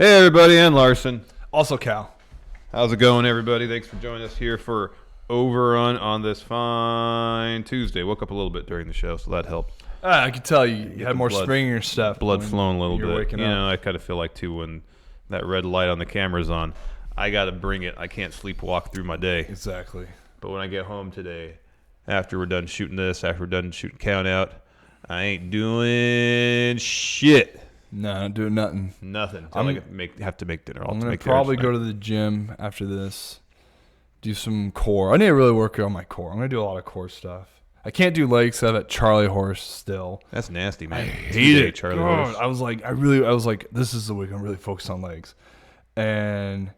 Hey, everybody, and Larson. Also Cal. How's it going, everybody? Thanks for joining us here for Overrun on this fine Tuesday. Woke up a little bit during the show, so that helped. I could tell you had more spring in your stuff. Blood flowing a little bit. Waking up. I kind of feel like, too, when that red light on the camera's on, I got to bring it. I can't sleepwalk through my day. Exactly. But when I get home today, after we're done shooting this, after we're done shooting Count Out, I ain't doing shit. No, not doing nothing. Nothing. I have to make dinner. I'm going to probably go to the gym after this, do some core. I need to really work on my core. I'm going to do a lot of core stuff. I can't do legs. I have that Charlie horse still. That's nasty, man. I hate it. Charlie horse. I was like, this is the week I'm really focused on legs. And,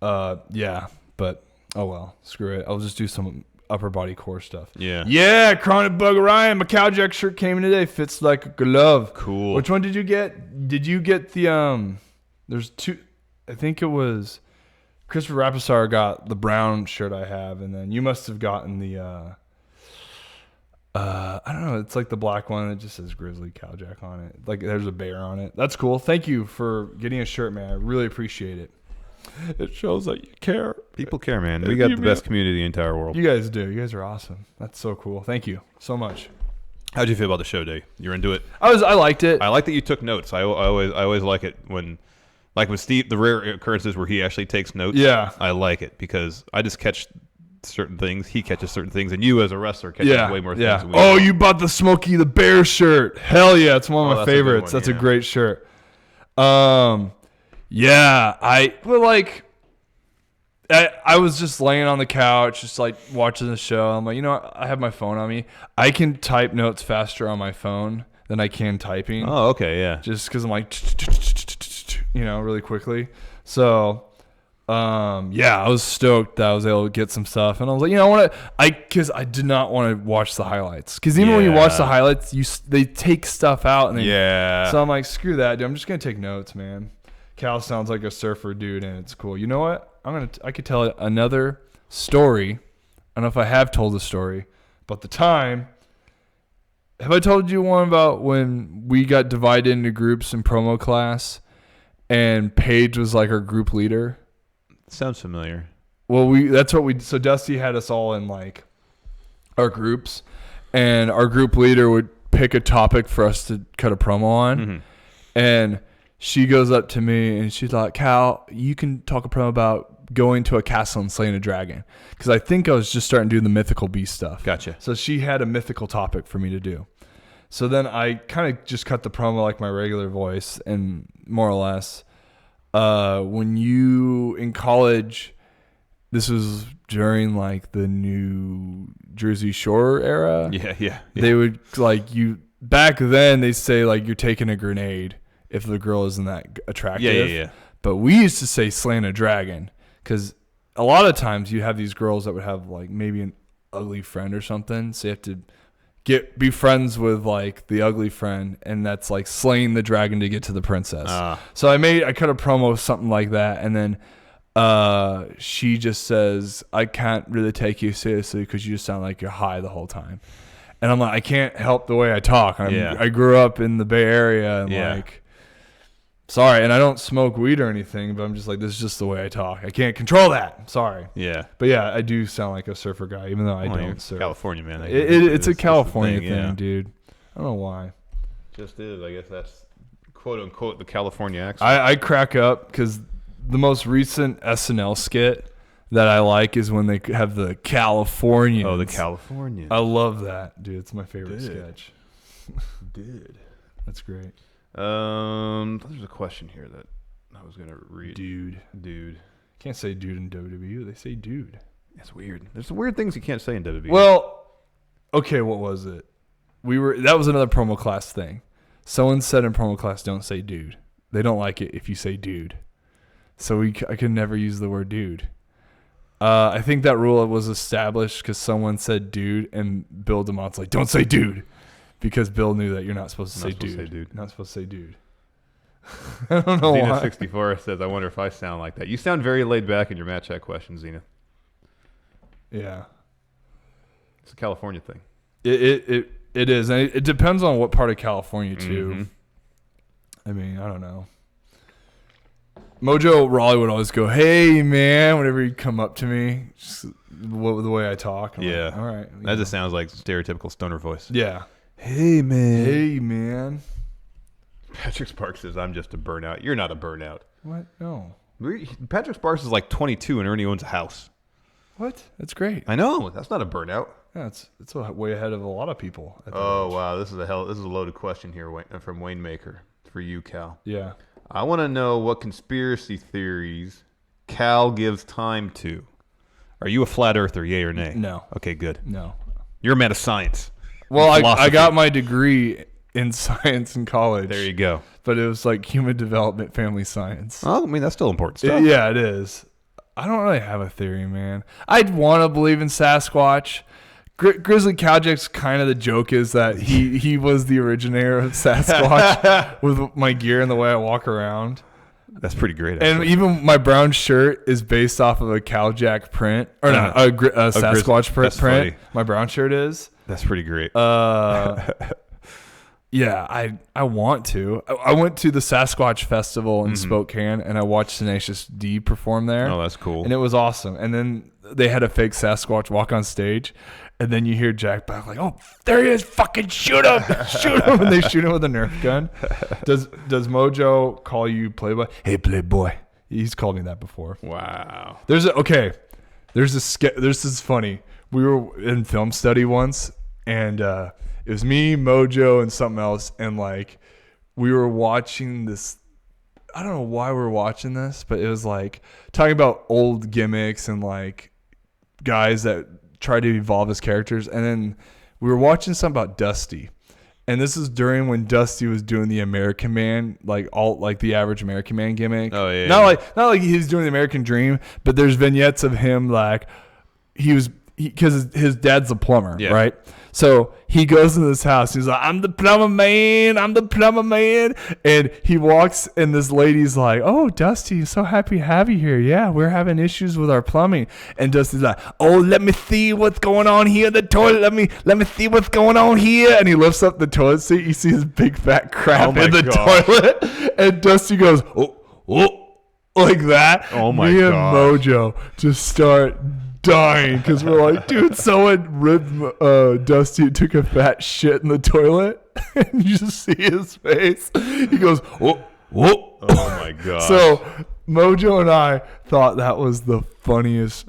yeah, but, oh well, screw it. I'll just do some upper body core stuff. Yeah. Yeah, Chronic Bug Orion. My Cow Jack shirt came in today. Fits like a glove. Cool. Which one did you get? Did you get the, there's two, I think it was Christopher Rapisar got the brown shirt I have, and then you must have gotten the, I don't know, it's like the black one that just says Grizzly Cow Jack on it. Like there's a bear on it. That's cool. Thank you for getting a shirt, man. I really appreciate it. It shows that you care. People care, man. We got the best community in the entire world. You guys do. You guys are awesome. That's so cool. Thank you so much. How'd you feel about the show day? You're into it? I liked it. I like that you took notes. I always like it when, like with Steve, the rare occurrences where he actually takes notes. Yeah. I like it because I just catch certain things. He catches certain things, and you as a wrestler catches way more things. Than we do. You bought the Smokey the Bear shirt. Hell yeah, it's one of my favorites. That's a great shirt. Yeah, I was just laying on the couch, just like watching the show. I'm like, you know what? I have my phone on me. I can type notes faster on my phone than I can typing. Oh, okay, yeah. Just because I'm like, really quickly. So, yeah, I was stoked that I was able to get some stuff, and I was like, because I did not want to watch the highlights. Because even when you watch the highlights, they take stuff out, and so I'm like, screw that, dude. I'm just gonna take notes, man. Cal sounds like a surfer dude, and it's cool. You know what? I could tell another story. I don't know if I have told the story, but the time. Have I told you one about when we got divided into groups in promo class, and Paige was like our group leader? Sounds familiar. Well, so Dusty had us all in like our groups, and our group leader would pick a topic for us to cut a promo on, and she goes up to me and she's like, Cal, you can talk a promo about going to a castle and slaying a dragon. Because I think I was just starting to do the mythical beast stuff. Gotcha. So she had a mythical topic for me to do. So then I kind of just cut the promo like my regular voice, and more or less, when you, in college, this was during like the New Jersey Shore era. Yeah. They would back then they say like you're taking a grenade if the girl isn't that attractive. Yeah. But we used to say slaying a dragon, because a lot of times you have these girls that would have like maybe an ugly friend or something. So you have to be friends with like the ugly friend, and that's like slaying the dragon to get to the princess. So I cut a promo something like that, and then she just says, I can't really take you seriously because you just sound like you're high the whole time. And I'm like, I can't help the way I talk. I grew up in the Bay Area, and like, sorry, and I don't smoke weed or anything, but I'm just like, this is just the way I talk. I can't control that. Sorry. Yeah. But yeah, I do sound like a surfer guy, even though I don't surf. California, man. It's a California thing, dude. I don't know why. Just is. I guess that's quote unquote the California accent. I crack up because the most recent SNL skit that I like is when they have the Californians. Oh, the Californians. I love that, dude. It's my favorite sketch. Dude. That's great. There's a question here that I was gonna read. Dude. Can't say dude in WWE. They say dude. That's weird. There's some weird things you can't say in WWE. Well, okay, what was it? That was another promo class thing. Someone said in promo class, don't say dude. They don't like it if you say dude. So I could never use the word dude. I think that rule was established because someone said dude, and Bill DeMont's like, don't say dude. Because Bill knew that you're not supposed to say dude. Not supposed to say dude. I don't know why. Xena64 says, I wonder if I sound like that. You sound very laid back in your Matt Chat questions, Xena. Yeah. It's a California thing. It is. And it depends on what part of California, too. I mean, I don't know. Mojo Raleigh would always go, "Hey man," whenever he'd come up to me, just the way I talk. I'm Yeah. like, all right. That just sounds like stereotypical stoner voice. Yeah. Hey, man. Hey man. Patrick Sparks says, I'm just a burnout. You're not a burnout. What? No. Patrick Sparks is like 22 and already owns a house. What? That's great. I know. That's not a burnout. Yeah, it's way ahead of a lot of people. Oh, wow. This is a loaded question here from Wayne Maker for you, Cal. Yeah. I want to know what conspiracy theories Cal gives time to. Are you a flat earther, yay or nay? No. Okay, good. No. You're a man of science. Well, I got my degree in science in college. There you go. But it was like human development, family science. Oh, I mean, that's still important stuff. Yeah, it is. I don't really have a theory, man. I'd want to believe in Sasquatch. Grizzly Cowjack's kind of the joke is that he was the originator of Sasquatch with my gear and the way I walk around. That's pretty great. And even my brown shirt is based off of a Cowjack print, or not a Sasquatch print. Funny. My brown shirt is. That's pretty great. Yeah, I want to. I went to the Sasquatch Festival in Spokane, and I watched Tenacious D perform there. Oh, that's cool. And it was awesome. And then they had a fake Sasquatch walk on stage, and then you hear Jack back like, "Oh, there he is! Fucking shoot him! Shoot him!" And they shoot him with a Nerf gun. Does Mojo call you Playboy? Hey, Playboy. He's called me that before. Wow. There's this funny. We were in film study once, and it was me, Mojo, and something else, and like we were watching this. I don't know why we were watching this, but it was like talking about old gimmicks and like guys that try to evolve as characters. And then we were watching something about Dusty, and this is during when Dusty was doing the American Man, like the average American Man gimmick. Oh yeah. Not like he was doing the American Dream, but there's vignettes of him like because his dad's a plumber, right? So he goes into this house. He's like, I'm the plumber man. And he walks, and this lady's like, oh, Dusty, so happy to have you here. Yeah, we're having issues with our plumbing. And Dusty's like, oh, let me see what's going on here in the toilet. Let me see what's going on here. And he lifts up the toilet seat. You see his big fat crap in the toilet. And Dusty goes, oh, like that. Oh my Me and gosh. Mojo just start dying because we're like, dude, someone ripped Dusty and took a fat shit in the toilet. And you just see his face. He goes, whoa. Oh my god. So Mojo and I thought that was the funniest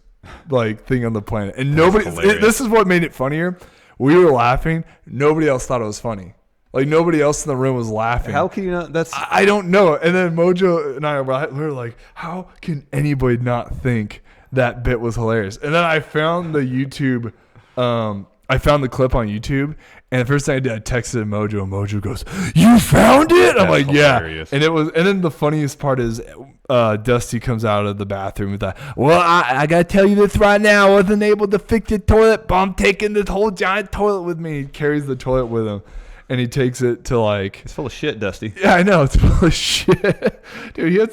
like thing on the planet. And this is what made it funnier. We were laughing. Nobody else thought it was funny. Like nobody else in the room was laughing. How can you not? That's I don't know. And then Mojo and I were like, how can anybody not think that bit was hilarious? And then I found the YouTube, I found the clip on YouTube, and the first thing I did, I texted Mojo, and Mojo goes, "You found it?" I'm like, hilarious. "Yeah." And then the funniest part is, Dusty comes out of the bathroom with that. Well, I gotta tell you this right now. I wasn't able to fix the toilet, but I'm taking this whole giant toilet with me. He carries the toilet with him. And he takes it to like... It's full of shit, Dusty. Yeah, I know. It's full of shit. Dude,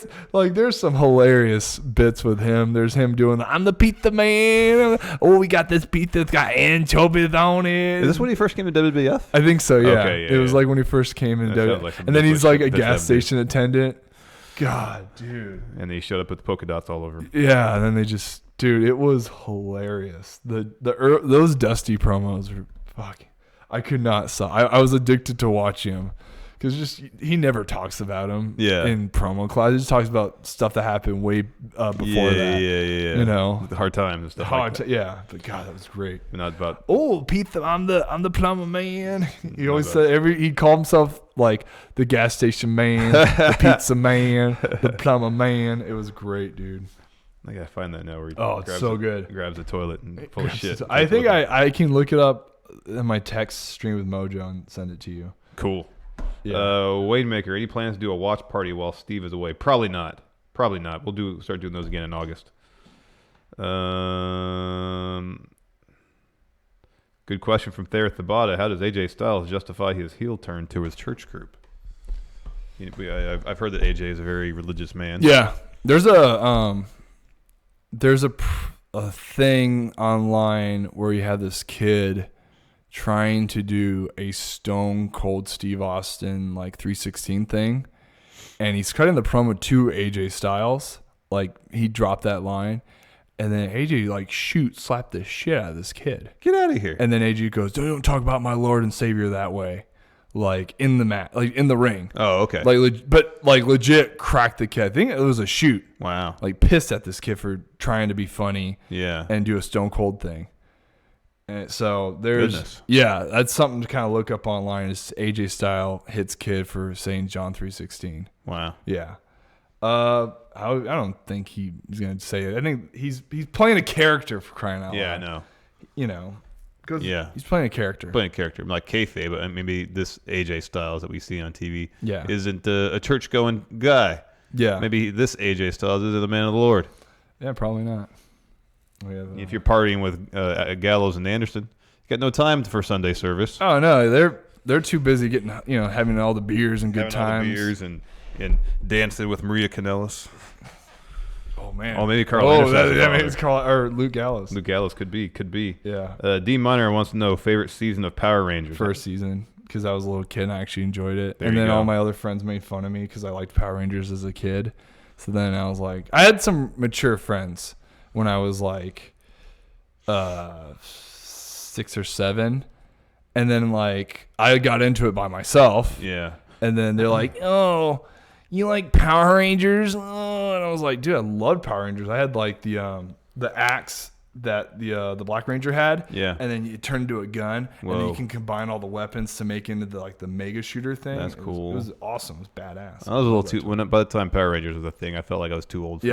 there's some hilarious bits with him. There's him doing I'm the pizza man. Oh, we got this pizza. It's got anchovies on it. Is this when he first came to WWF? I think so, yeah. Okay, it was like when he first came in WWF. Like and then he's like a gas MD. station attendant. God, dude. And then he showed up with polka dots all over him. Yeah, and then they just... Dude, it was hilarious. Those Dusty promos were fucking... I could not stop. I was addicted to watching him because he never talks about him in promo class. He just talks about stuff that happened way before that. Yeah. You know, the hard times and stuff. Yeah. But God, that was great. But not about pizza. I'm the plumber man. He always said he called himself like the gas station man, the pizza man, the plumber man. It was great, dude. I gotta find that now. Where he it's so good. Grabs the toilet and full of shit. I think I can look it up in my text stream with Mojo and send it to you. Cool. Yeah. Wade Maker, any plans to do a watch party while Steve is away? Probably not. We'll start doing those again in August. Good question from Thayer Thabata. How does AJ Styles justify his heel turn to his church group? I've heard that AJ is a very religious man. Yeah. There's a thing online where you have this kid trying to do a Stone Cold Steve Austin like 316 thing, and he's cutting the promo to AJ Styles. Like, he dropped that line, and then AJ like slapped the shit out of this kid. Get out of here. And then AJ goes, "Don't talk about my Lord and Savior that way." Like in the mat, like in the ring. Oh, okay. But legit cracked the kid. I think it was a shoot. Wow. Like pissed at this kid for trying to be funny. Yeah. And do a Stone Cold thing. And so there's Goodness. Yeah, that's something to kind of look up online. Is AJ Styles hits kid for saying John 3:16. Wow. Yeah. I don't think he's gonna say it. I think he's playing a character, for crying out loud. Yeah, I know. You know. Yeah. He's playing a character. Playing a character. Like kayfabe, but maybe this AJ Styles that we see on TV isn't a church-going guy. Yeah. Maybe this AJ Styles is the man of the Lord. Yeah, probably not. If you're partying with Gallows and Anderson, you got no time for Sunday service. Oh no, they're too busy getting, having all the beers and good times. All the beers and dancing with Maria Kanellis. Oh man. Oh, maybe Carl Anderson. That means Carl or Luke Gallows. Luke Gallows could be. Yeah. D Miner wants to know favorite season of Power Rangers. First season, because I was a little kid and I actually enjoyed it. There and you then go. all my other friends made fun of me because I liked Power Rangers as a kid. So then I was like, I had some mature friends when I was like 6 or 7, and then like I got into it by myself. Yeah. And then they're like, "Oh, you like Power Rangers?" Oh, and I was like, "Dude, I love Power Rangers." I had like the axe that the Black Ranger had. Yeah. And then you turn into a gun, Whoa. and then you can combine all the weapons to make into the mega shooter thing. That's cool. It was awesome. It was badass. I was a little too by the time Power Rangers was a thing. I felt like I was too old for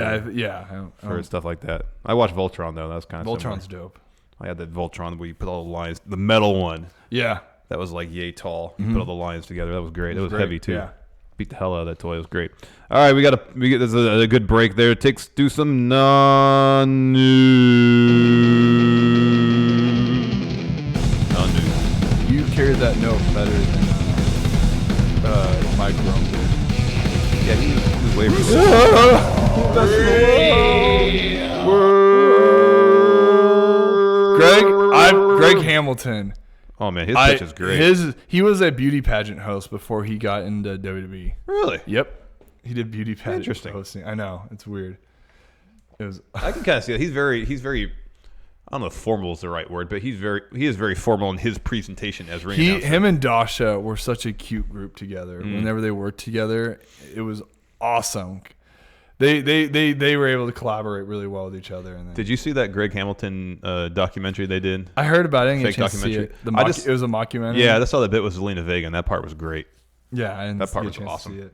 for stuff like that. I watched Voltron though. That was kind of Voltron's similar. dope. I had that Voltron where you put all the lines, the metal one. Yeah. That was like yay tall. You put all the lines together. That was great. It was great. heavy too. Yeah. Beat the hell out of that toy. It was great. All right, there's a good break there. Do some non-news. Non-news. You carried that note better than Mike Rome did. Yeah, he was way really Greg Hamilton. Oh man, his pitch is great. He was a beauty pageant host before he got into WWE. Really? Yep. He did beauty pageant Interesting. hosting. I know, it's weird. It was. I can kind of see it. He's very. I don't know if formal is the right word, but he is very formal in his presentation as ring announcer. Him and Dasha were such a cute group together. Whenever they worked together, it was awesome. They were able to collaborate really well with each other. And Did you see that Greg Hamilton documentary they did? I heard about it. I didn't get a Fake chance to see documentary. it. It was a mockumentary. Yeah, I just saw that bit with Zelina Vega, and that part was great. Yeah, and That part was awesome.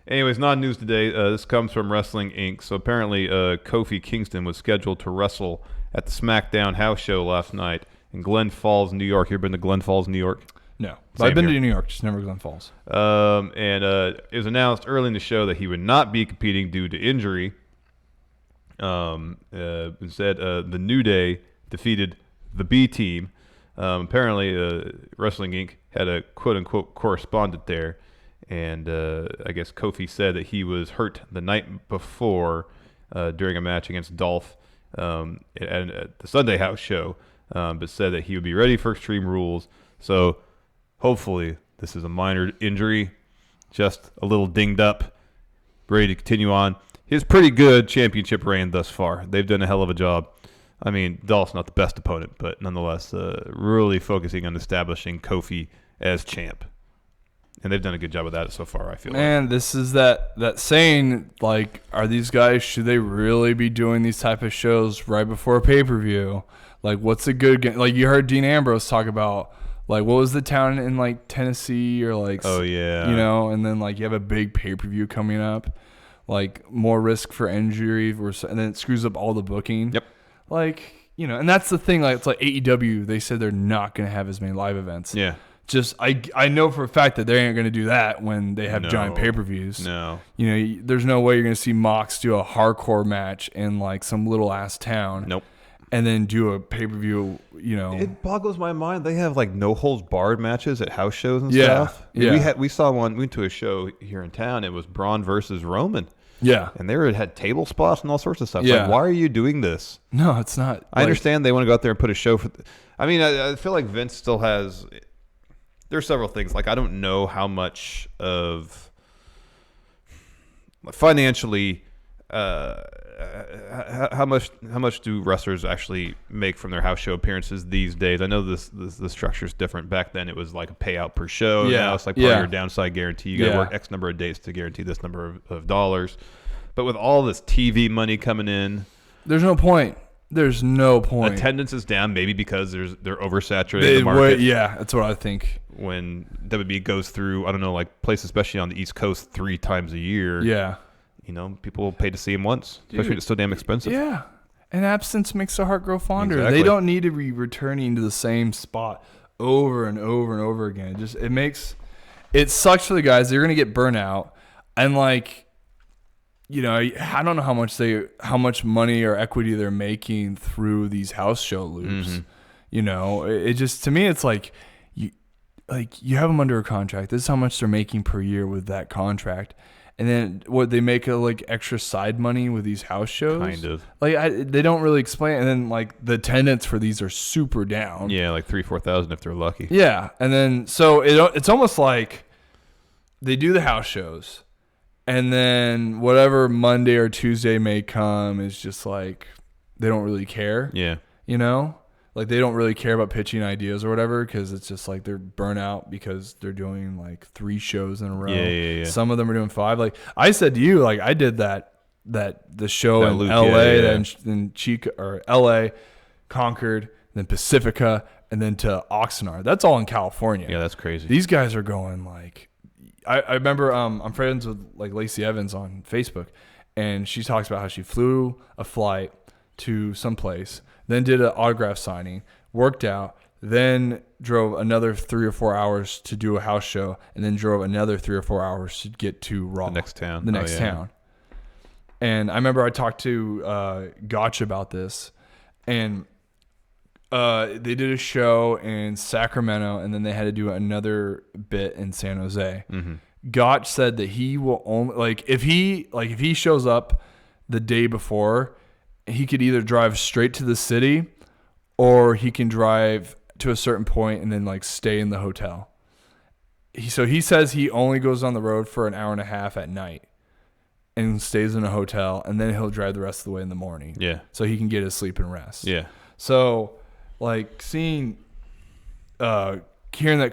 Anyways, not news today. This comes from Wrestling Inc. So apparently, Kofi Kingston was scheduled to wrestle at the SmackDown house show last night in Glen Falls, New York. You ever been to Glen Falls, New York? No, but I've been to New York, just never Glen Falls. And it was announced early in the show that he would not be competing due to injury. Instead, the New Day defeated the B Team. Apparently, Wrestling Inc. had a quote-unquote correspondent there. And I guess Kofi said that he was hurt the night before during a match against Dolph at the Sunday house show, but said that he would be ready for Extreme Rules. So hopefully this is a minor injury, just a little dinged up, ready to continue on his pretty good championship reign thus far. They've done a hell of a job. I mean, Dolph's not the best opponent, but nonetheless, really focusing on establishing Kofi as champ. And they've done a good job of that so far, I feel. Man, this is that saying, like, are these guys, should they really be doing these type of shows right before a pay-per-view? Like, what's a good game? Like, you heard Dean Ambrose talk about, like, what was the town in, like, Tennessee or, like, oh, yeah. You know, and then, like, you have a big pay-per-view coming up, like, more risk for injury, and then it screws up all the booking. Yep. Like, you know, and that's the thing, like, it's like AEW, they said they're not going to have as many live events. Yeah. Just I know for a fact that they ain't going to do that when they have giant pay-per-views. No. You know, there's no way you're going to see Mox do a hardcore match in like some little ass town. Nope. And then do a pay-per-view, you know. It boggles my mind. They have like no holds barred matches at house shows and Yeah. stuff. Yeah. We saw one. We went to a show here in town. It was Braun versus Roman. Yeah. And they had table spots and all sorts of stuff. Yeah. Like, why are you doing this? No, it's not. I understand they want to go out there and put a show for. I mean, I feel like Vince still has. There's several things. Like, I don't know how much of financially, how much do wrestlers actually make from their house show appearances these days? I know the structure is different. Back then, it was like a payout per show. Yeah. Now it's like part of your downside guarantee. You got to work X number of days to guarantee this number of dollars. But with all this TV money coming in, there's no point. There's no point. Attendance is down, maybe because they're oversaturated the market. Yeah, that's what I think. When WB goes through, I don't know, like places, especially on the East Coast, 3 times a year. Yeah. You know, people pay to see him once, especially when it's so damn expensive. Yeah. And absence makes the heart grow fonder. Exactly. They don't need to be returning to the same spot over and over and over again. It sucks for the guys. They're going to get burnt out. And like, you know, I don't know how much money or equity they're making through these house show loops. Mm-hmm. You know, it just, to me, it's like you have them under a contract. This is how much they're making per year with that contract. And then what they make like extra side money with these house shows. Kind of. Like they don't really explain. And then like the attendance for these are super down. Yeah, like 3,000-4,000 if they're lucky. Yeah, and then so it's almost like they do the house shows, and then whatever Monday or Tuesday may come is just like they don't really care. Yeah. You know? Like they don't really care about pitching ideas or whatever because it's just like they're burnt out because they're doing like 3 shows in a row. Yeah. Some of them are doing 5. Like I said to you, like I did the show That in loop, LA, yeah. then Chica or LA, Concord, then Pacifica, and then to Oxnard. That's all in California. Yeah, that's crazy. These guys are going like I remember I'm friends with like Lacey Evans on Facebook, and she talks about how she flew a flight to some place, then did an autograph signing, worked out, then drove another 3 or 4 hours to do a house show, and then drove another 3 or 4 hours to get to Raw. The next town. Town. And I remember I talked to Gotch about this, and they did a show in Sacramento, and then they had to do another bit in San Jose. Mm-hmm. Gotch said that he will only if he shows up the day before, he could either drive straight to the city, or he can drive to a certain point and then like stay in the hotel. So he says he only goes on the road for an hour and a half at night and stays in a hotel, and then he'll drive the rest of the way in the morning. Yeah. So he can get his sleep and rest. Yeah. So like hearing that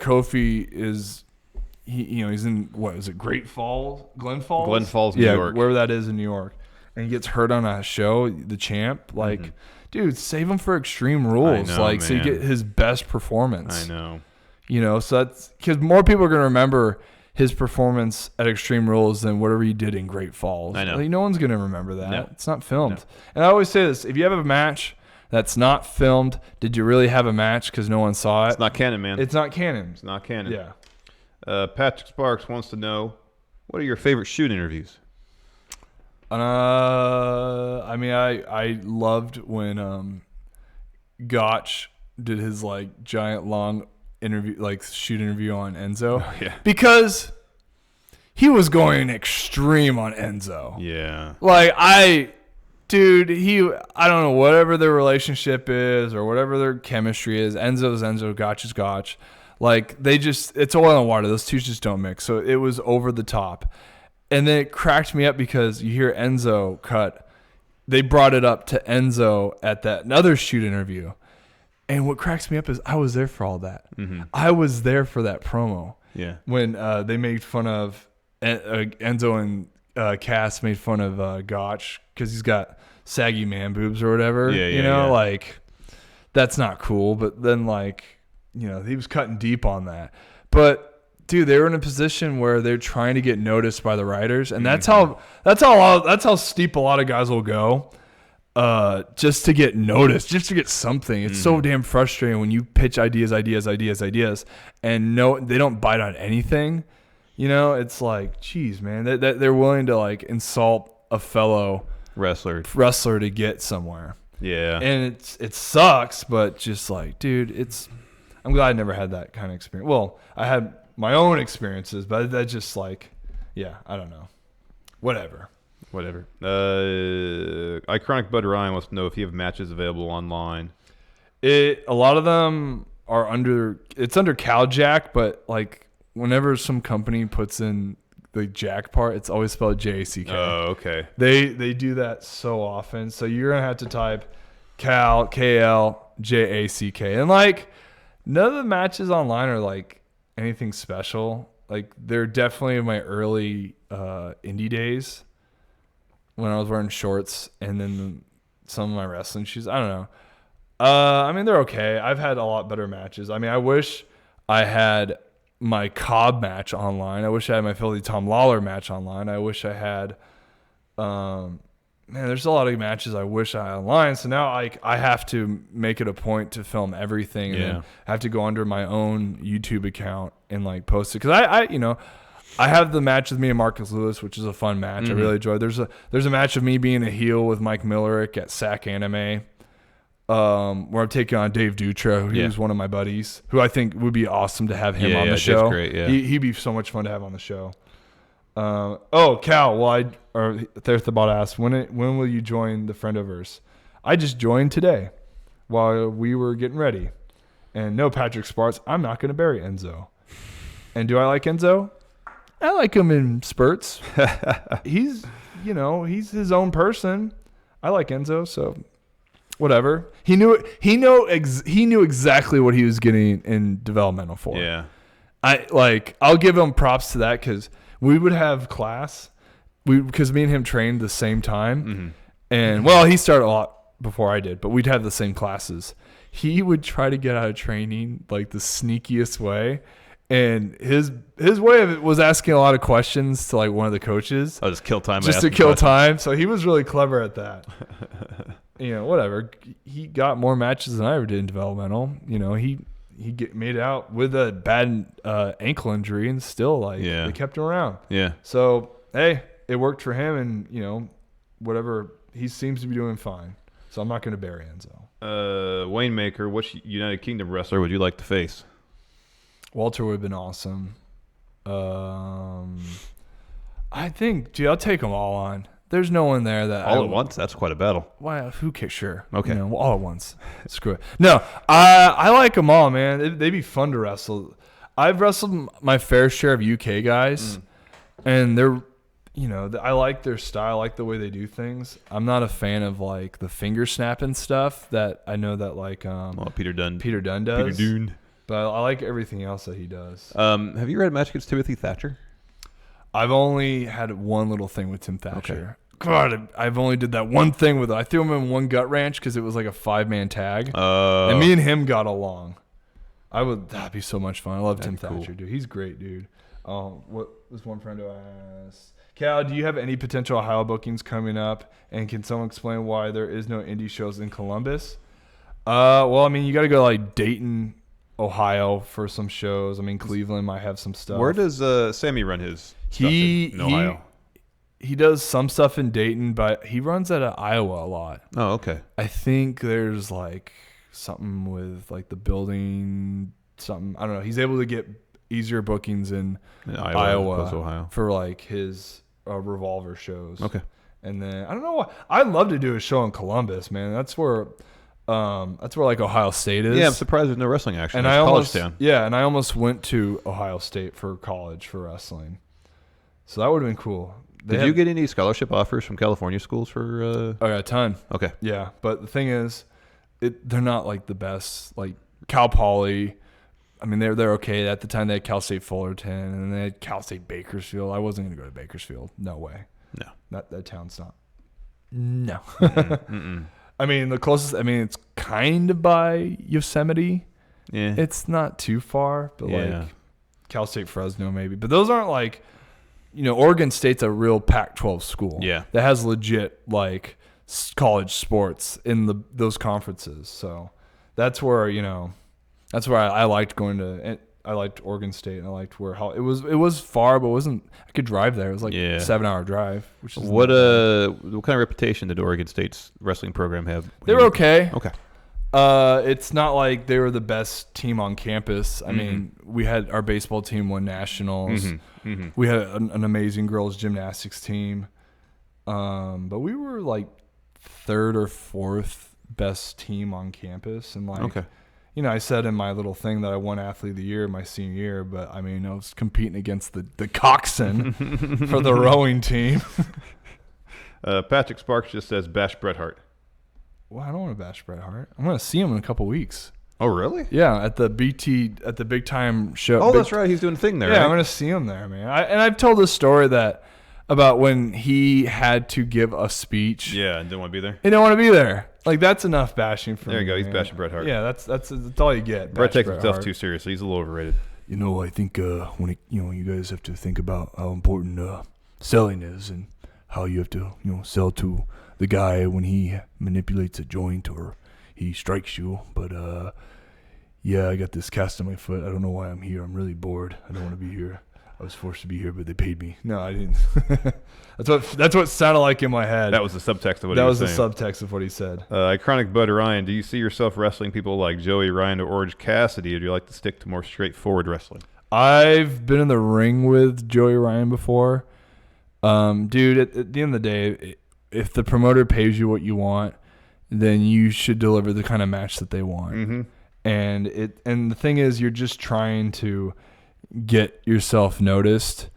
Kofi is, he's in, what is it, Glen Falls? Glen Falls, New York. Wherever that is in New York. And he gets hurt on a show, the champ. Like, dude, save him for Extreme Rules. I know, so you get his best performance. I know. So that's because more people are going to remember his performance at Extreme Rules than whatever he did in Great Falls. I know. Like, no one's going to remember that. No. It's not filmed. No. And I always say this: if you have a match that's not filmed, did you really have a match because no one saw it? It's not canon, man. It's not canon. It's not canon. Yeah. Patrick Sparks wants to know, what are your favorite shoot interviews? I mean, I loved when Gotch did his like giant long interview, like shoot interview on Enzo. Oh, yeah. Because he was going extreme on Enzo. Yeah. Like I don't know, whatever their relationship is or whatever their chemistry is. Enzo's Enzo, Gotch is Gotch. Like it's oil and water. Those two just don't mix. So it was over the top. And then it cracked me up because you hear Enzo cut. They brought it up to Enzo at that another shoot interview. And what cracks me up is I was there for all that. Mm-hmm. I was there for that promo. Yeah. When they made fun of Enzo and Cass made fun of Gotch because he's got saggy man boobs or whatever. Yeah. Like that's not cool. But then he was cutting deep on that. But dude, they were in a position where they're trying to get noticed by the writers, and that's how steep a lot of guys will go, just to get noticed, just to get something. It's so damn frustrating when you pitch ideas, and they don't bite on anything. It's like, geez, man, that they're willing to like insult a fellow wrestler to get somewhere. Yeah, and it sucks, but just like, dude, I'm glad I never had that kind of experience. Well, I had my own experiences, but that just like, yeah, I don't know. Whatever. Iconic Bud Ryan wants to know if you have matches available online. A lot of them are under CalJack, but like whenever some company puts in the Jack part, it's always spelled Jack. Oh, okay. They do that so often. So you're gonna have to type Cal KLJACK, and like none of the matches online are like anything special. Like they're definitely in my early indie days when I was wearing shorts and then some of my wrestling shoes. I don't know. I mean, they're okay. I've had a lot better matches. I mean, I wish I had my Cobb match online. I wish I had my Filthy Tom Lawler match online. I wish I had, man, there's a lot of matches I wish I had online. So now I have to make it a point to film everything and then have to go under my own YouTube account and like post it. Cause I have the match with me and Marcus Lewis, which is a fun match. I really enjoyed. There's a match of me being a heel with Mike Millerick at SAC Anime. Where I'm taking on Dave Dutra, who's one of my buddies, who I think would be awesome to have him on the show. Great, yeah. He'd be so much fun to have on the show. Cal, Therthabot asked, when will you join the Friendoverse? I just joined today while we were getting ready. And no, Patrick Sparks, I'm not going to bury Enzo. And do I like Enzo? I like him in spurts. He's his own person. I like Enzo, so whatever. He knew exactly what he was getting in developmental for. Yeah. I'll give him props to that because we would have class. Because me and him trained the same time. And he started a lot before I did, but we'd have the same classes. He would try to get out of training like the sneakiest way. And his way of it was asking a lot of questions to like one of the coaches. I'll just kill time. Just to kill time. So he was really clever at that. Whatever. He got more matches than I ever did in developmental. He made out with a bad ankle injury and still they kept him around. Yeah. So hey, it worked for him, and whatever, he seems to be doing fine. So I'm not going to bury Enzo. Wayne Maker, which United Kingdom wrestler would you like to face? Walter would have been awesome. I think, I'll take them all on. There's no one there that all at once. That's quite a battle. Why? Who cares? Sure. Okay. All at once. Screw it. No, I like them all, man. They'd be fun to wrestle. I've wrestled my fair share of UK guys, and they're, I like their style, I like the way they do things. I'm not a fan of like the finger snapping stuff that I know that like Peter Dunne does. Peter Dunne. But I like everything else that he does. Have you ever had a match against Timothy Thatcher? I've only had one little thing with Tim Thatcher. Okay. God, I've only did that one thing with it. I threw him in one gut ranch because it was like a 5-man tag. And me and him got along. That'd be so much fun. I love Tim Thatcher, dude. He's great, dude. What was one friend who asked? Cal, do you have any potential Ohio bookings coming up? And can someone explain why there is no indie shows in Columbus? You got to go like Dayton, Ohio for some shows. Cleveland might have some stuff. Where does Sammy run his stuff in Ohio? He does some stuff in Dayton, but he runs out of Iowa a lot. Oh, okay. I think there's like something with like the building, something. I don't know. He's able to get easier bookings in Iowa for like his Revolver shows. Okay. And then I don't know what I'd love to do a show in Columbus, man. That's where like Ohio State is. Yeah, I'm surprised there's no wrestling action. And I almost went to Ohio State for college for wrestling. So that would have been cool. Did you get any scholarship offers from California schools for? I got a ton. Okay. Yeah, but the thing is, they're not like the best. Like Cal Poly, they're okay. At the time, they had Cal State Fullerton, and then they had Cal State Bakersfield. I wasn't going to go to Bakersfield. No way. No. That town's not. No. The closest. It's kind of by Yosemite. Yeah. It's not too far, but like Cal State Fresno maybe. But those aren't like. Oregon State's a real Pac-12 school. Yeah. That has legit like college sports in those conferences. So that's where I liked going to. I liked Oregon State, and I liked it was far, but it wasn't. I could drive there. It was like a 7-hour drive. Which is what kind of reputation did Oregon State's wrestling program have? They were okay. Okay. It's not like they were the best team on campus. We had our baseball team won nationals. We had an amazing girls gymnastics team. But we were like 3rd or 4th best team on campus. And like, you know, I said in my little thing that I won Athlete of the Year my senior year, but I mean, I was competing against the coxswain for the rowing team. Patrick Sparks just says bash Bret Hart. Well, I don't want to bash Bret Hart. I'm going to see him in a couple weeks. Oh, really? Yeah, at the big time show. Oh, that's right. He's doing a thing there. Yeah, right? I'm going to see him there, man. And I've told this story about when he had to give a speech. Yeah, and didn't want to be there. He didn't want to be there. Like, that's enough bashing for me. There you go. He's man. bashing Bret Hart. Yeah, that's all you get. Bret takes Bret himself Hart. too seriously. He's a little overrated. You know, I think when you guys have to think about how important selling is and how you have to sell to the guy when he manipulates a joint or he strikes you. But yeah, I got this cast on my foot. I don't know why I'm here. I'm really bored. I don't want to be here. I was forced to be here, but they paid me. No, I didn't. That's what sounded like in my head. That was the subtext of what that he was was saying. the subtext of what he said. Iconic Bud Ryan, do you see yourself wrestling people like Joey Ryan or Orange Cassidy, or do you like to stick to more straightforward wrestling? I've been in the ring with Joey Ryan before. Dude, at the end of the day, if the promoter pays you what you want, then you should deliver the kind of match that they want. Mm-hmm. And the thing is, you're just trying to get yourself noticed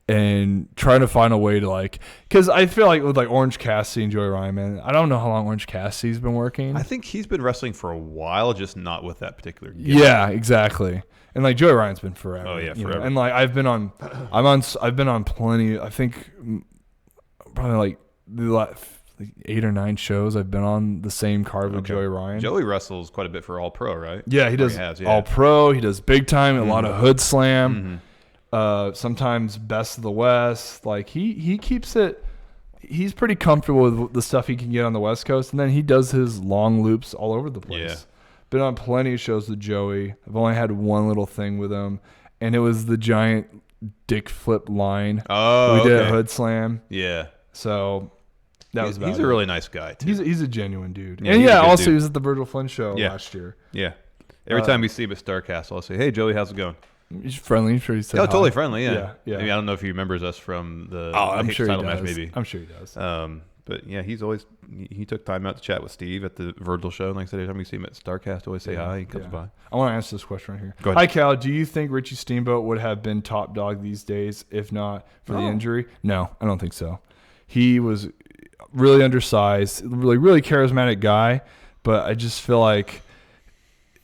and trying to find a way to because I feel like with Orange Cassidy and Joey Ryan, man, I don't know how long Orange Cassidy's been working. I think he's been wrestling for a while, just not with that particular gimmick. Yeah, exactly. And Joey Ryan's been forever. Oh yeah, you forever. know? And I've been on plenty. I think probably the 8 or 9 shows I've been on the same card with Joey Ryan. Joey wrestles quite a bit for All Pro, right? Yeah, he does has, All Pro. He does big time, a lot of hood slam. Mm-hmm. Sometimes Best of the West. He keeps it. He's pretty comfortable with the stuff he can get on the West Coast, and then he does his long loops all over the place. Yeah. Been on plenty of shows with Joey. I've only had one little thing with him, and it was the giant dick flip line. Oh, we did a okay. hood slam. Yeah. So that was about he's a really nice guy too. He's a genuine dude. Yeah, And he's a good also dude. he was at the Virgil Flynn show last year. Yeah. Every time we see him at Starcastle, I'll say, "Hey, Joey, how's it going?" He's friendly. I'm sure he said Oh, hi. totally friendly. Yeah. Yeah. I mean, I don't know if he remembers us from the I'm Hicks sure he title does. match, maybe. I'm sure he does. But yeah, he took time out to chat with Steve at the Virgil show. And like I said, every time we see him at Starcast, always say hi. He comes by. I want to answer this question right here. Go ahead. Hi, Cal. Do you think Richie Steamboat would have been top dog these days if not for the injury? No, I don't think so. He was really undersized, really charismatic guy, but I just feel like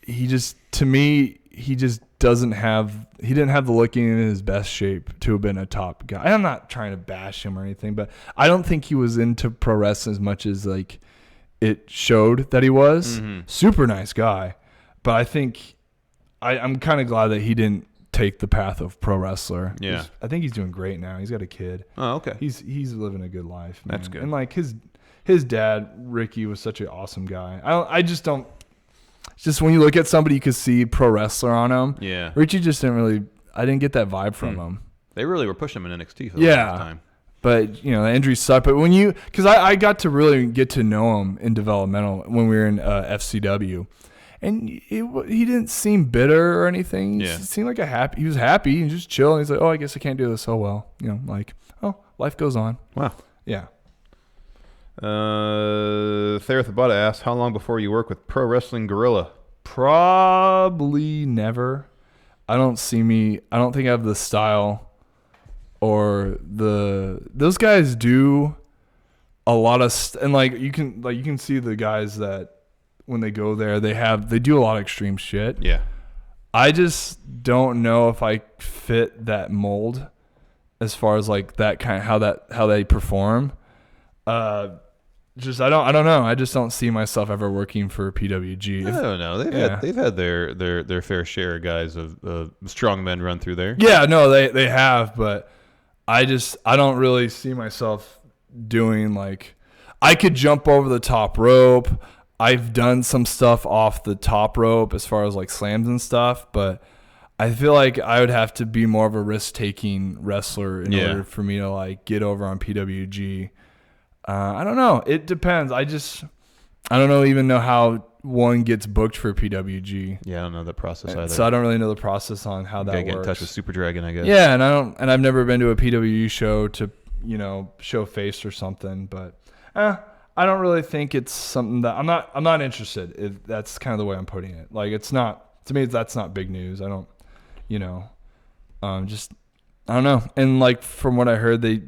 he just didn't have the looking in his best shape to have been a top guy. I'm not trying to bash him or anything, but I don't think he was into pro wrestling as much as it showed that he was. Mm-hmm. Super nice guy, but I think I'm kind of glad that he didn't take the path of pro wrestler. Yeah. I think he's doing great now. He's got a kid. Oh, okay. He's living a good life, man. That's good. And his dad Ricky was such an awesome guy. I just don't. It's just when you look at somebody, you could see pro wrestler on him. Yeah. Richie just I didn't get that vibe from him. They really were pushing him in NXT for the longest time. But the injury sucked. But because I got to really get to know him in developmental when we were in FCW, and he didn't seem bitter or anything. He seemed like he was happy and just chill. And he's like, oh, I guess I can't do this. Oh well, life goes on. Wow. Yeah. Thayer Thabata asks, how long before you work with Pro Wrestling Gorilla? Probably never. I don't think I have the style or those guys do a lot of and you can see the guys that when they go there they do a lot of extreme shit. Yeah. I just don't know if I fit that mold as far as that kind of how they perform. I don't know. I just don't see myself ever working for PWG. I don't know. They've had their fair share of guys of strong men run through there. Yeah, no, they have, but I don't really see myself doing I could jump over the top rope. I've done some stuff off the top rope as far as slams and stuff, but I feel like I would have to be more of a risk-taking wrestler in order for me to get over on PWG. I don't know. It depends. I don't even know how one gets booked for PWG. Yeah, I don't know the process either. So I don't really know the process on how that works. Get in touch with Super Dragon, I guess. Yeah, and I've never been to a PWG show to show face or something, but I don't really think it's something that I'm not interested. If that's kind of the way I'm putting it. Like it's not to me. That's not big news. I don't, just I don't know. And like from what I heard, they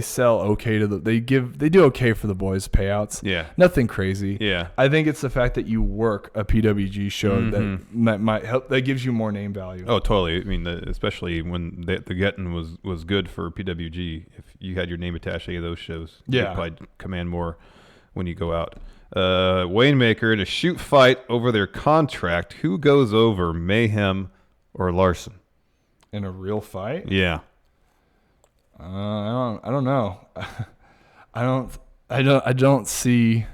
sell okay to they do okay for the boys payouts. Yeah. Nothing crazy. Yeah. I think it's the fact that you work a PWG show that might help. That gives you more name value. Oh, totally. I mean, especially when the getting was good for PWG. If you had your name attached to any of those shows, you'd probably command more when you go out. Waymaker in a shoot fight over their contract. Who goes over, Mayhem or Larson? In a real fight? Yeah. I don't know. I don't see.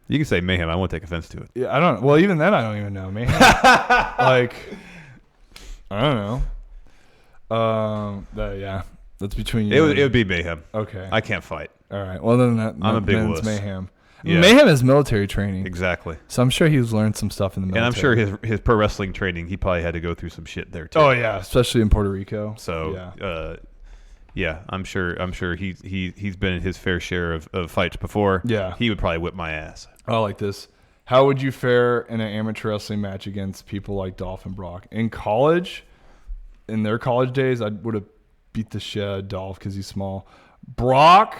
You can say Mayhem. I won't take offense to it. Yeah, I don't. Well, even then, I don't even know Mayhem. Like, I don't know. That's between you. It would be Mayhem. Okay. I can't fight. All right. Well, then I'm a big wuss. It's Mayhem. Yeah. Mayhem is military training. Exactly. So I'm sure he's learned some stuff in the military. And I'm sure his pro wrestling training, he probably had to go through some shit there too. Oh yeah, especially in Puerto Rico. So yeah, I'm sure he's been in his fair share of fights before. Yeah. He would probably whip my ass. I like this. How would you fare in an amateur wrestling match against people like Dolph and Brock? In college, in their college days, I would have beat the shit out of Dolph because he's small. Brock,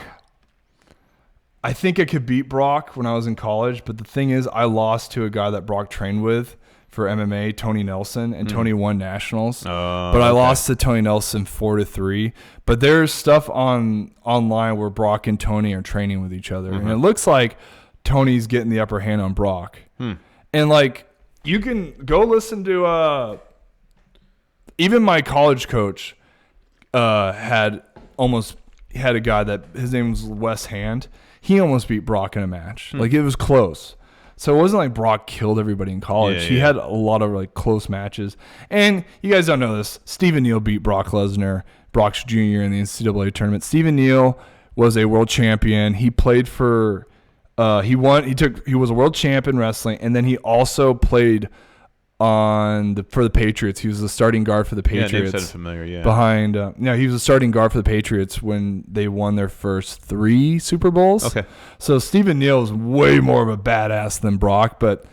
I think I could beat Brock when I was in college, but the thing is, I lost to a guy that Brock trained with for MMA, Tony Nelson, and Tony won nationals. But I lost to Tony Nelson 4-3. But there's stuff online where Brock and Tony are training with each other, and it looks like Tony's getting the upper hand on Brock. And like, you can go listen to even my college coach had a guy that his name was Wes Hand. He almost beat Brock in a match. Like, it was close. So it wasn't like Brock killed everybody in college. He had a lot of like close matches. And you guys don't know this. Stephen Neal beat Brock Lesnar, Brock's junior in the NCAA tournament. Stephen Neal was a world champion. He played for he was a world champ in wrestling, and then he also played for the Patriots. He was the starting guard for the Patriots. Yeah, name sounded familiar, yeah. Behind he was a starting guard for the Patriots when they won their first 3 Super Bowls. Okay. So Stephen Neal is way more of a badass than Brock, but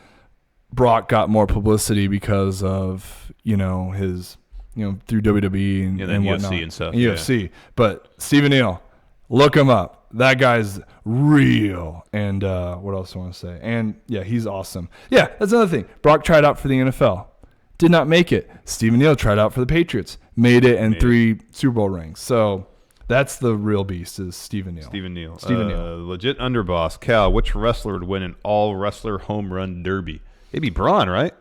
Brock got more publicity because of, his, through WWE and whatnot. UFC and stuff. And UFC. But Stephen Neal, look him up. That guy's real. And what else do I want to say? And yeah, he's awesome. Yeah, that's another thing. Brock tried out for the NFL. Did not make it. Stephen Neal tried out for the Patriots. Made it in 3 Super Bowl rings. So that's the real beast, is Stephen Neal. Stephen Neal. Legit underboss. Cal, which wrestler would win an all-wrestler home run derby? It'd be Braun, right?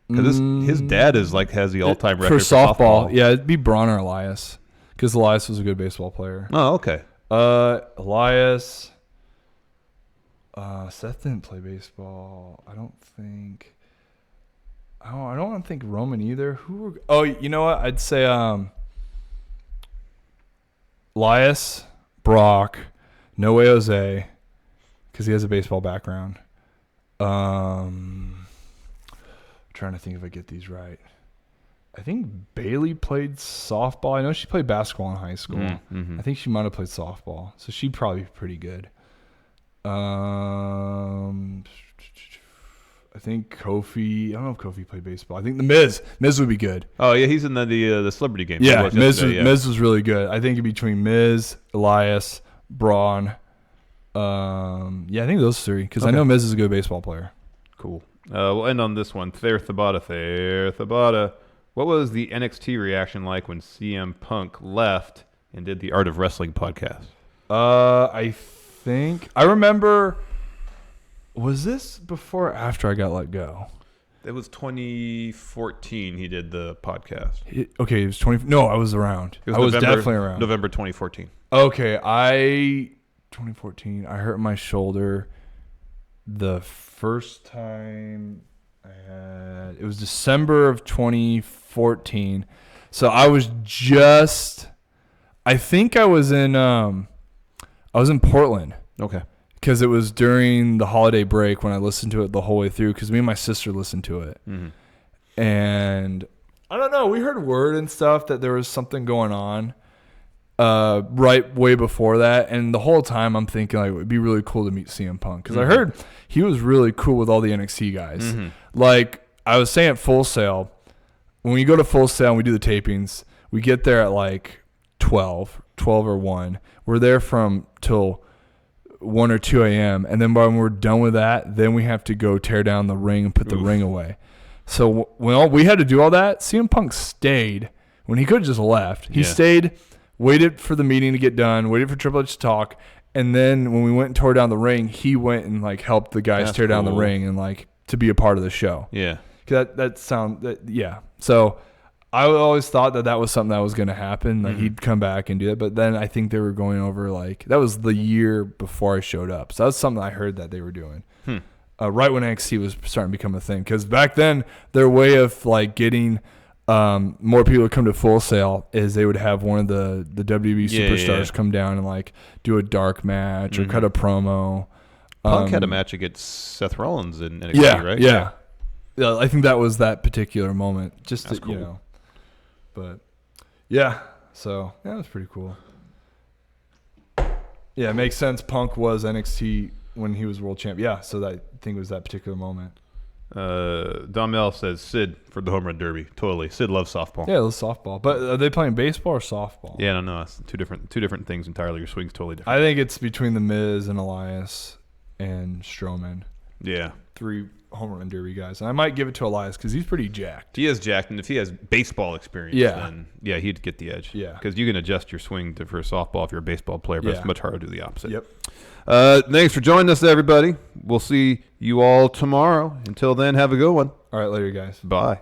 Because his dad has the all-time record for softball. Yeah, it'd be Braun or Elias. Because Elias was a good baseball player. Oh, okay. Elias. Seth didn't play baseball. I don't want to think Roman either. Oh, you know what? I'd say Elias, Brock, No Way Jose, because he has a baseball background. Trying to think if I get these right. I think Bailey played softball. I know she played basketball in high school. I think she might have played softball, so she'd probably be pretty good. I think Kofi. I don't know if Kofi played baseball. I think the Miz would be good. Oh yeah, he's in the celebrity game. Yeah, Miz was really good. I think between Miz, Elias, Braun. Yeah, I think those 3 because I know Miz is a good baseball player. Cool. We'll end on this one. Thayer Thabata. What was the NXT reaction like when CM Punk left and did the Art of Wrestling podcast? I remember. Was this before or after I got let go? It was 2014 he did the podcast. It was 20. No, I was around. I was definitely around. November 2014. Okay, 2014. I hurt my shoulder the first time it was December of 2014. So I was I think I was in Portland. Okay. Because it was during the holiday break when I listened to it the whole way through, because me and my sister listened to it. And I don't know, we heard word and stuff that there was something going on. right way before that, and the whole time I'm thinking like it would be really cool to meet CM Punk because I heard he was really cool with all the NXT guys. Like I was saying at Full Sail, when we go to Full Sail and we do the tapings, we get there at like 12 or 1. We're there from till 1 or 2 a.m. And then when we're done with that, then we have to go tear down the ring and put the ring away. So when we had to do all that, CM Punk stayed when he could have just left. He stayed, waited for the meeting to get done, waited for Triple H to talk. And then when we went and tore down the ring, he went and like helped the guys tear down the ring and like to be a part of the show. Yeah. Yeah. So I always thought that was something that was going to happen. Like he'd come back and do it. But then I think they were going over like that was the year before I showed up. So that's something I heard that they were doing. Right when NXT was starting to become a thing. Because back then their way of like getting more people to come to Full Sail is they would have one of the WWE superstars come down and like do a dark match or cut a promo. Punk had a match against Seth Rollins in NXT, right? Yeah. I think that was that particular moment. Just to, cool. But yeah, so that was pretty cool. Yeah, it makes sense. Punk was NXT when he was world champ. Yeah, so that I think it was that particular moment. Domel says Sid for the home run derby. Totally. Sid loves softball. Yeah, it was softball. But are they playing baseball or softball? Yeah, no, it's two different things entirely. Your swing's totally different. I think it's between the Miz and Elias and Strowman. Yeah. 3 home run derby guys. And I might give it to Elias because he's pretty jacked. He is jacked, and if he has baseball experience, then he'd get the edge. Yeah. Because you can adjust your swing for a softball if you're a baseball player, but it's much harder to do the opposite. Yep. Thanks for joining us, everybody. We'll see you all tomorrow. Until then, have a good one. All right, later, guys. Bye.